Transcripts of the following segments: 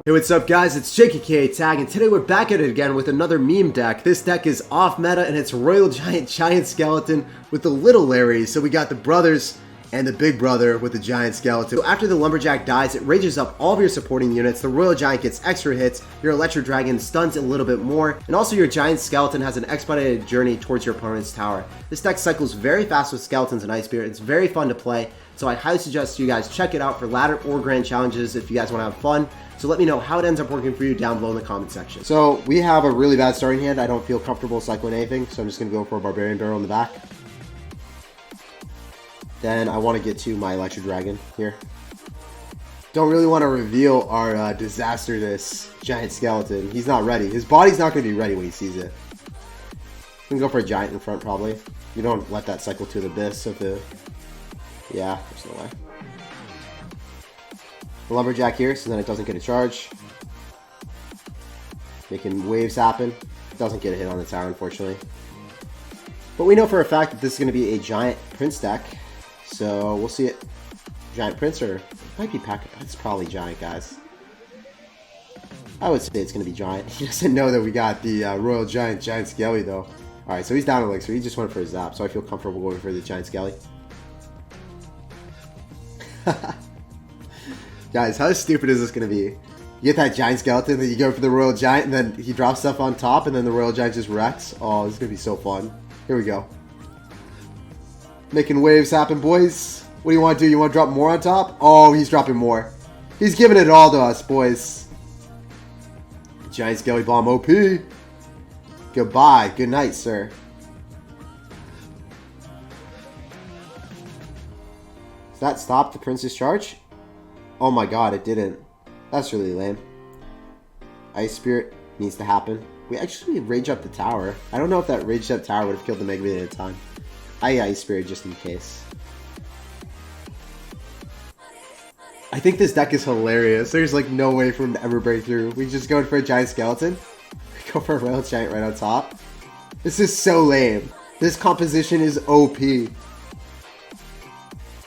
Hey, what's up guys, it's SirTagCR, and today we're back at it again with another meme deck. This deck is off meta and it's Royal Giant Skeleton with the little Larry. So we got the brothers and the big brother with the Giant Skeleton. So after the Lumberjack dies, it rages up all of your supporting units, the Royal Giant gets extra hits, your Electro Dragon stuns a little bit more, and also your Giant Skeleton has an expedited journey towards your opponent's tower. This deck cycles very fast with Skeletons and Ice Spirit. It's very fun to play, so I highly suggest you guys check it out for ladder or grand challenges if you guys want to have fun. So let me know how it ends up working for you down below in the comment section. So we have a really bad starting hand. I don't feel comfortable cycling anything, so I'm just going to go for a Barbarian Barrel in the back. Then I want to get to my Electro Dragon here. Don't really want to reveal our disastrous Giant Skeleton. He's not ready. His body's not going to be ready when he sees it. I'm going to go for a Giant in front probably. You don't let that cycle to the abyss of the... Yeah, there's no way. The Lumberjack here, so then it doesn't get a charge. Making waves happen. It doesn't get a hit on the tower, unfortunately. But we know for a fact that this is going to be a Giant Prince deck. So we'll see it. Giant Prince, or it might be Pack. It's probably Giant, guys. I would say it's going to be Giant. He doesn't know that we got the Royal Giant Skelly, though. Alright, so he's down Elixir. He just went for his zap, so I feel comfortable going for the Giant Skelly. Guys, how stupid is this going to be? You get that Giant Skeleton, then you go for the Royal Giant, and then he drops stuff on top, and then the Royal Giant just wrecks. Oh, this is going to be so fun. Here we go. Making waves happen, boys. What do you want to do? You want to drop more on top? Oh, he's dropping more. He's giving it all to us, boys. Giant Skelly Bomb OP. Goodbye. Good night, sir. Does that stop the Prince's charge? Oh my god, it didn't. That's really lame. Ice Spirit needs to happen. We actually rage up the tower. I don't know if that raged up tower would have killed the Mega Man in time. I Ice Spirit just in case. I think this deck is hilarious. There's like no way for him to ever break through. We just go for a Giant Skeleton. We go for a Royal Giant right on top. This is so lame. This composition is OP.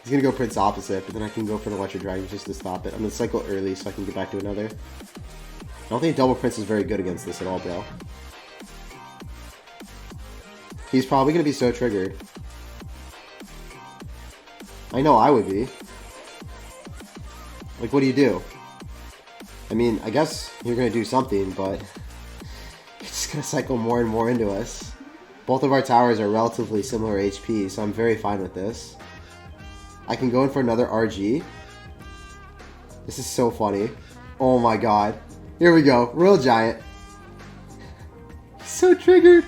He's going to go Prince opposite, but then I can go for the Electro Dragon just to stop it. I'm going to cycle early so I can get back to another. I don't think Double Prince is very good against this at all, bro. He's probably going to be so triggered. I know I would be. Like, what do you do? I mean, I guess you're going to do something, but it's just going to cycle more and more into us. Both of our towers are relatively similar HP, so I'm very fine with this. I can go in for another RG. This is so funny. Oh my god. Here we go. Royal Giant. So triggered.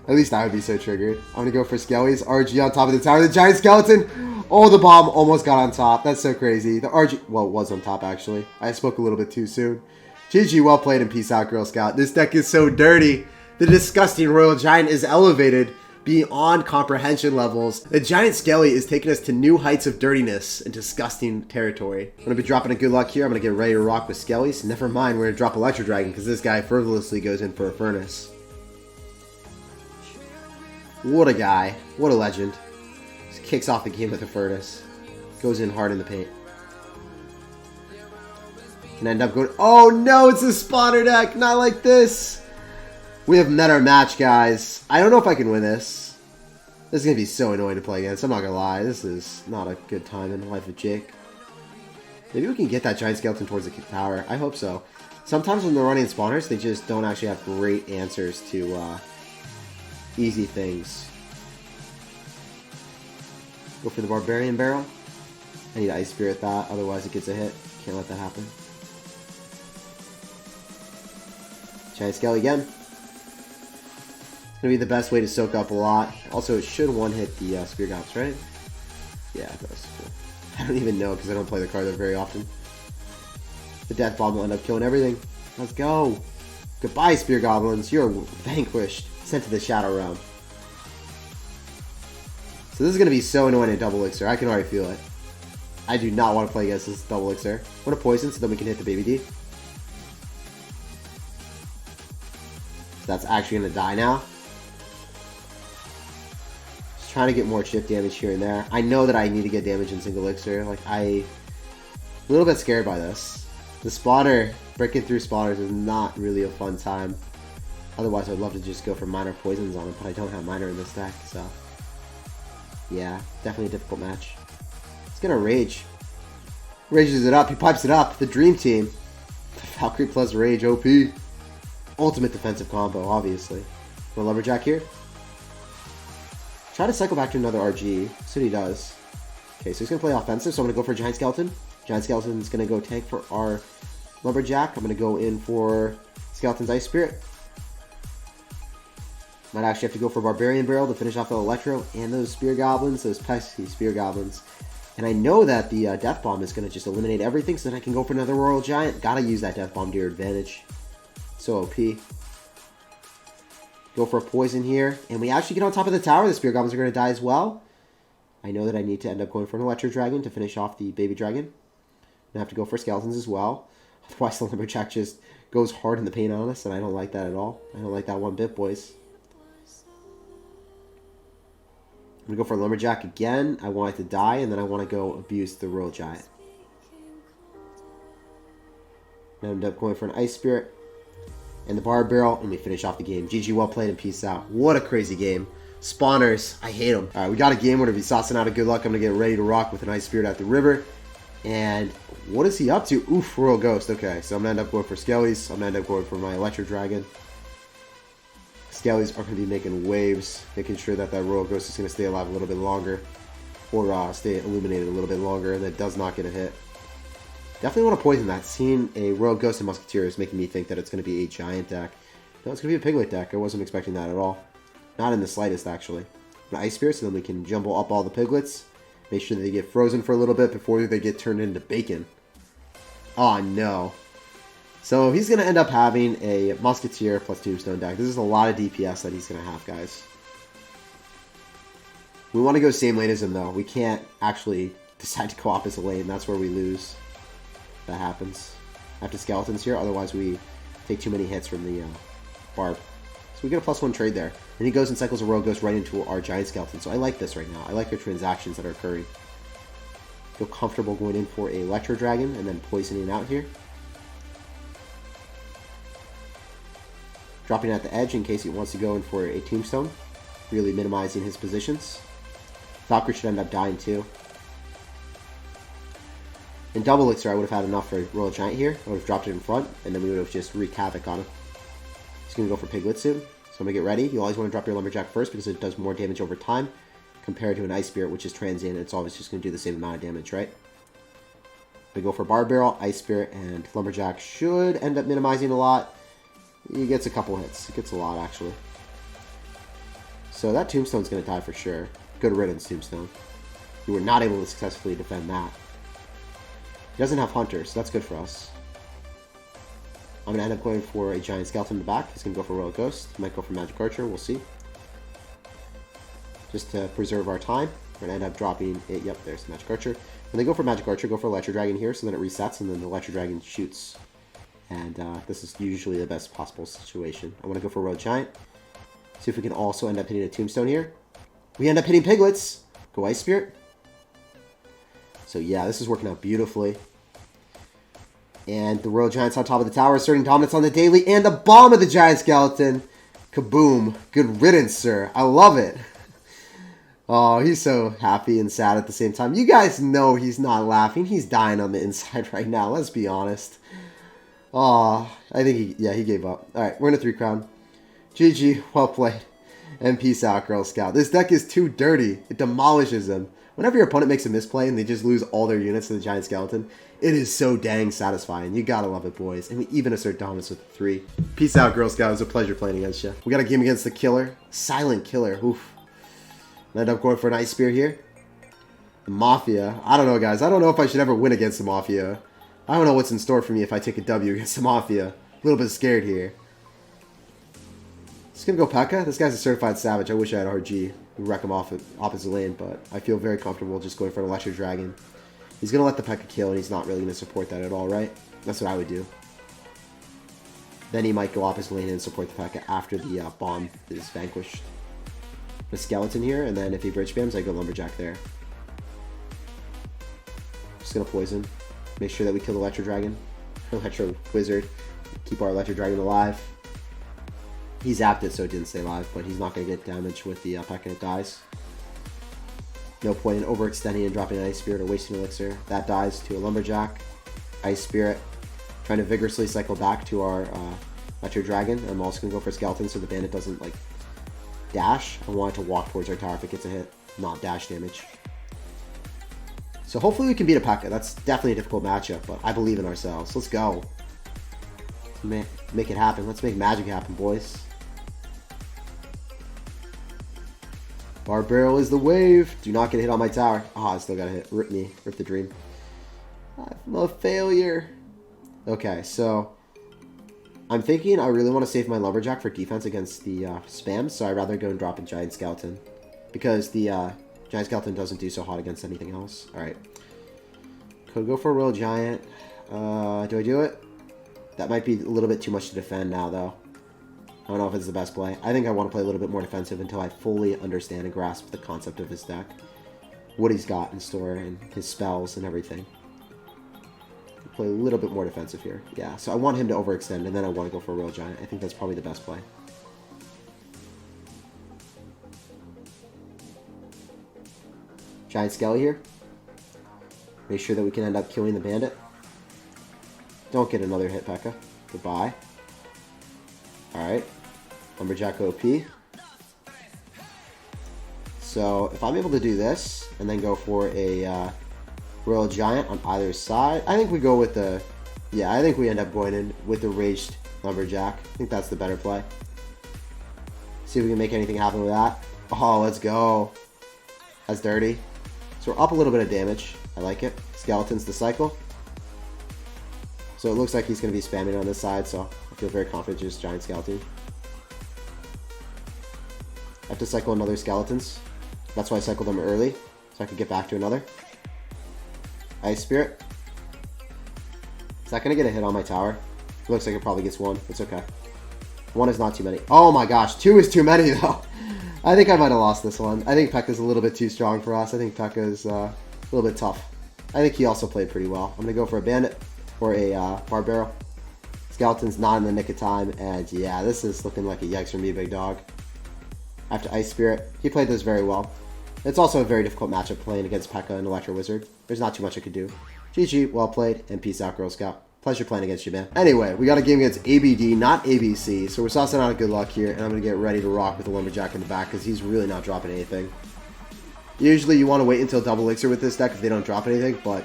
At least I would be so triggered. I'm going to go for Skelly's RG on top of the tower. The Giant Skeleton. Oh, the bomb almost got on top. That's so crazy. The RG... Well, it was on top, actually. I spoke a little bit too soon. GG, well played, and peace out, Girl Scout. This deck is so dirty. The disgusting Royal Giant is elevated beyond comprehension levels. The Giant Skelly is taking us to new heights of dirtiness and disgusting territory. I'm going to be dropping a good luck here. I'm going to get ready to rock with Skellies. Never mind, we're going to drop Electro Dragon because this guy frivolously goes in for a Furnace. What a guy. What a legend. Just kicks off the game with a Furnace. Goes in hard in the paint. Can end up going... Oh no, it's a spawner deck! Not like this! We have met our match, guys. I don't know if I can win this. This is going to be so annoying to play against. I'm not going to lie. This is not a good time in the life of Jake. Maybe we can get that Giant Skeleton towards the tower. I hope so. Sometimes when they're running spawners, they just don't actually have great answers to easy things. Go for the Barbarian Barrel. I need to Ice Spirit that, otherwise it gets a hit. Can't let that happen. Giant Skelly again. It's going to be the best way to soak up a lot. Also, it should one-hit the Spear Gops, right? Yeah, that's cool. I don't even know because I don't play the card that very often. The Death Bomb will end up killing everything. Let's go. Goodbye, Spear Goblins. You're vanquished. Sent to the Shadow Realm. So this is going to be so annoying in Double Elixir. I can already feel it. I do not want to play against this Double Elixir. I want to poison so that we can hit the Baby D. That's actually going to die now. Just trying to get more chip damage here and there. I know that I need to get damage in single elixir. Like, I'm a little bit scared by this. The spawner, breaking through spawners is not really a fun time. Otherwise, I'd love to just go for minor poisons on him, but I don't have minor in this deck, so... yeah, definitely a difficult match. He's gonna rage. Rages it up, he pipes it up. The dream team. Valkyrie plus rage, OP. Ultimate defensive combo, obviously. For Lumberjack here. Try to cycle back to another RG. See what he does. Okay, so he's gonna play offensive, so I'm gonna go for Giant Skeleton. Giant Skeleton's gonna go tank for our Lumberjack. I'm gonna go in for Skeleton's Ice Spirit. Might actually have to go for Barbarian Barrel to finish off the Electro and those Spear Goblins, those pesky Spear Goblins. And I know that the Death Bomb is going to just eliminate everything, so then I can go for another Royal Giant. Gotta use that Death Bomb to your advantage. So OP. Go for a Poison here. And we actually get on top of the tower. The Spear Goblins are going to die as well. I know that I need to end up going for an Electro Dragon to finish off the Baby Dragon. I have to go for Skeletons as well. Otherwise, the Lumberjack just goes hard in the paint on us, and I don't like that at all. I don't like that one bit, boys. I'm going to go for Lumberjack again. I want it to die, and then I want to go abuse the Royal Giant. I end up going for an Ice Spirit and the Barb Barrel, and we finish off the game. GG, well played, and peace out. What a crazy game. Spawners, I hate them. All right, we got a game where if he's saucing out of good luck, I'm going to get ready to rock with an Ice Spirit at the river. And what is he up to? Oof, Royal Ghost. Okay, so I'm going to end up going for Skellies. I'm going to end up going for my Electro Dragon. Skellies are going to be making waves, making sure that that Royal Ghost is going to stay alive a little bit longer, or stay illuminated a little bit longer, and that does not get a hit. Definitely want to poison that. Seeing a Royal Ghost and Musketeer is making me think that it's going to be a Giant deck. No, it's going to be a Piglet deck. I wasn't expecting that at all. Not in the slightest, actually. An Ice Spirit, so then we can jumble up all the Piglets. Make sure they get frozen for a little bit before they get turned into bacon. Oh, no. So he's going to end up having a Musketeer plus Tombstone deck. This is a lot of DPS that he's going to have, guys. We want to go same lane as him, though. We can't actually decide to go opposite lane. That's where we lose. That happens. I have to Skeletons here, otherwise we take too many hits from the Barb. So we get a +1 trade there. And he goes and cycles a Royal Ghost right into our Giant Skeleton. So I like this right now. I like the transactions that are occurring. Feel comfortable going in for a Electro Dragon and then poisoning out here. Dropping at the edge in case he wants to go in for a Tombstone. Really minimizing his positions. Valkyrie should end up dying too. In double elixir, I would have had enough for Royal Giant here. I would have dropped it in front, and then we would have just wreaked havoc on him. He's going to go for Piglet soon, so I'm going to get ready. You always want to drop your Lumberjack first because it does more damage over time compared to an Ice Spirit, which is transient. It's always just going to do the same amount of damage, right? We go for Barb Barrel, Ice Spirit, and Lumberjack should end up minimizing a lot. He gets a couple hits. It gets a lot, actually. So that Tombstone's going to die for sure. Good riddance, Tombstone. You were not able to successfully defend that. He doesn't have Hunter, so that's good for us. I'm going to end up going for a Giant Skeleton in the back. He's going to go for Royal Ghost. He might go for Magic Archer. We'll see. Just to preserve our time, we're going to end up dropping it. Yep, there's the Magic Archer. When they go for Magic Archer, go for Electro Dragon here, so then it resets, and then the Electro Dragon shoots. And this is usually the best possible situation. I want to go for Royal Giant. See if we can also end up hitting a Tombstone here. We end up hitting Piglets. Go Ice Spirit. So yeah, this is working out beautifully. And the Royal Giant's on top of the tower, asserting dominance on the daily, and the bomb of the Giant Skeleton. Kaboom. Good riddance, sir. I love it. Oh, he's so happy and sad at the same time. You guys know he's not laughing. He's dying on the inside right now. Let's be honest. Oh, I think he gave up. Alright, we're in a 3-crown. GG, well played. And peace out, Girl Scout. This deck is too dirty. It demolishes them. Whenever your opponent makes a misplay and they just lose all their units to the Giant Skeleton, it is so dang satisfying. You gotta love it, boys. And we even assert dominance with 3. Peace out, Girl Scout. It was a pleasure playing against you. We got a game against the Killer. Silent Killer. Oof. I end up going for an Ice Spear here. The Mafia. I don't know, guys. I don't know if I should ever win against the Mafia. I don't know what's in store for me if I take a W against the Mafia. A little bit scared here. Just gonna go P.E.K.K.A. This guy's a certified savage. I wish I had RG. We wreck him off at opposite lane, but I feel very comfortable just going for an Electro Dragon. He's gonna let the P.E.K.K.A. kill, and he's not really gonna support that at all, right? That's what I would do. Then he might go opposite lane and support the P.E.K.K.A. after the bomb is vanquished. A Skeleton here, and then if he bridge spams, I go Lumberjack there. Just gonna poison. Make sure that we kill the Electro Dragon. Electro Wizard. Keep our Electro Dragon alive. He zapped it so it didn't stay alive, but he's not going to get damage with the P.E.K.K.A. and it dies. No point in overextending and dropping an Ice Spirit or wasting Elixir. That dies to a Lumberjack. Ice Spirit. Trying to vigorously cycle back to our Electro Dragon. I'm also going to go for Skeleton so the Bandit doesn't, like, dash. I want it to walk towards our tower if it gets a hit, not dash damage. So hopefully we can beat a P.E.K.K.A. That's definitely a difficult matchup, but I believe in ourselves. Let's go. Let's make it happen. Let's make magic happen, boys. Bar Barrel is the wave. Do not get hit on my tower. Ah, I still got to hit. Rip me. Rip the dream. I'm a failure. Okay, so I'm thinking I really want to save my Lumberjack for defense against the spam, so I'd rather go and drop a Giant Skeleton. Because the Giant Skeleton doesn't do so hot against anything else. Alright. Could go for a Royal Giant. Do I do it? That might be a little bit too much to defend now, though. I don't know if it's the best play. I think I want to play a little bit more defensive until I fully understand and grasp the concept of his deck. What he's got in store and his spells and everything. Play a little bit more defensive here. Yeah, so I want him to overextend, and then I want to go for a Royal Giant. I think that's probably the best play. Giant Skelly here. Make sure that we can end up killing the Bandit. Don't get another hit, P.E.K.K.A. Goodbye. Alright. Lumberjack OP. So, if I'm able to do this, and then go for a Royal Giant on either side, I think we go with the... Yeah, I think we end up going in with the Raged Lumberjack. I think that's the better play. See if we can make anything happen with that. Oh, let's go. That's dirty. So we're up a little bit of damage. I like it. Skeleton's the cycle. So it looks like he's going to be spamming on this side, so I feel very confident just Giant Skeleton. I have to cycle another Skeletons. That's why I cycled them early, so I could get back to another. Ice Spirit. Is that going to get a hit on my tower? It looks like it probably gets one. It's okay. One is not too many. Oh my gosh, two is too many though. I think I might have lost this one. I think P.E.K.K.A.'s a little bit too strong for us. I think P.E.K.K.A.'s a little bit tough. I think he also played pretty well. I'm going to go for a Bandit or a Bar Barrel. Skeleton's not in the nick of time, and yeah, this is looking like a yikes for me, big dog. After Ice Spirit, he played this very well. It's also a very difficult matchup playing against P.E.K.K.A. and Electro Wizard. There's not too much I could do. GG, well played, and peace out, Girl Scout. Pleasure playing against you, man. Anyway, we got a game against ABD, not ABC, so we're saucing out a good luck here, and I'm going to get ready to rock with the Lumberjack in the back, because he's really not dropping anything. Usually you want to wait until double elixir with this deck if they don't drop anything, but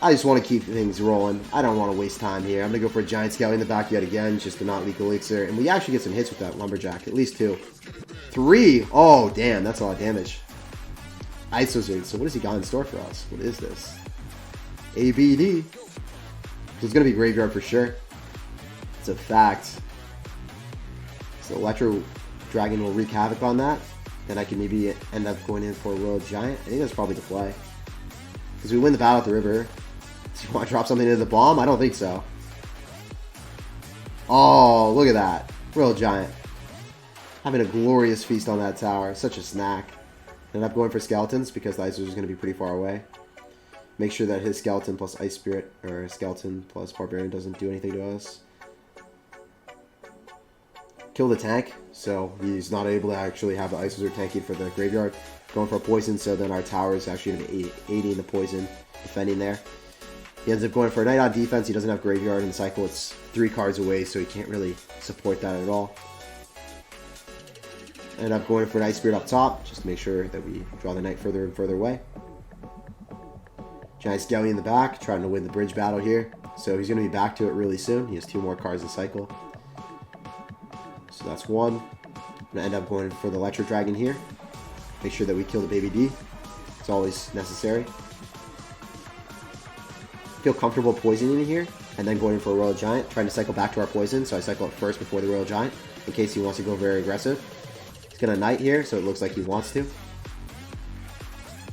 I just want to keep things rolling. I don't want to waste time here. I'm going to go for a Giant Skelly in the back yet again, just to not leak elixir, and we actually get some hits with that Lumberjack, at least 2. 3! Oh, damn, that's a lot of damage. Ice Wizard, so what has he got in store for us? What is this? ABD. There's going to be Graveyard for sure. It's a fact. So Electro Dragon will wreak havoc on that. Then I can maybe end up going in for a Royal Giant. I think that's probably the play. Because we win the battle at the river. Do you want to drop something into the bomb? I don't think so. Oh, look at that. Royal Giant. Having a glorious feast on that tower. Such a snack. End up going for Skeletons because the Ice Wizard is going to be pretty far away. Make sure that his Skeleton plus Ice Spirit, or Skeleton plus Barbarian doesn't do anything to us. Kill the tank, so he's not able to actually have the Ice Wizard tanking for the graveyard. Going for a poison, so then our tower is actually going to be aiding the poison, defending there. He ends up going for a Knight on defense. He doesn't have graveyard in the cycle. It's 3 cards away, so he can't really support that at all. End up going for an Ice Spirit up top, just to make sure that we draw the Knight further and further away. Giant Skelly in the back, trying to win the bridge battle here. So he's going to be back to it really soon. He has 2 more cards in cycle. So that's 1. I'm going to end up going for the Electro Dragon here. Make sure that we kill the Baby D. It's always necessary. Feel comfortable poisoning in here, and then going in for a Royal Giant, trying to cycle back to our poison. So I cycle it first before the Royal Giant, in case he wants to go very aggressive. He's going to Knight here, so it looks like he wants to.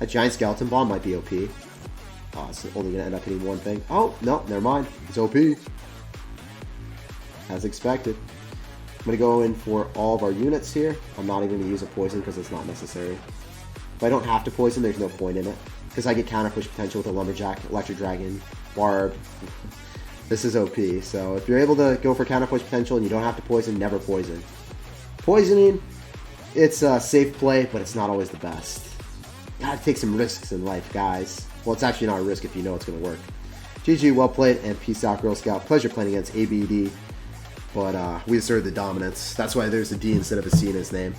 A Giant Skeleton Bomb might be OP. Oh, it's only going to end up hitting one thing. Oh, no, never mind. It's OP. As expected. I'm going to go in for all of our units here. I'm not even going to use a poison because it's not necessary. If I don't have to poison, there's no point in it. Because I get counter push potential with a Lumberjack, Electro Dragon, Barb. This is OP. So if you're able to go for counterpunch potential and you don't have to poison, never poison. Poisoning, it's a safe play, but it's not always the best. Gotta take some risks in life, guys. Well, it's actually not a risk if you know it's gonna work. GG, well played, and peace out, Girl Scout. Pleasure playing against ABD. But we asserted the dominance. That's why there's a D instead of a C in his name.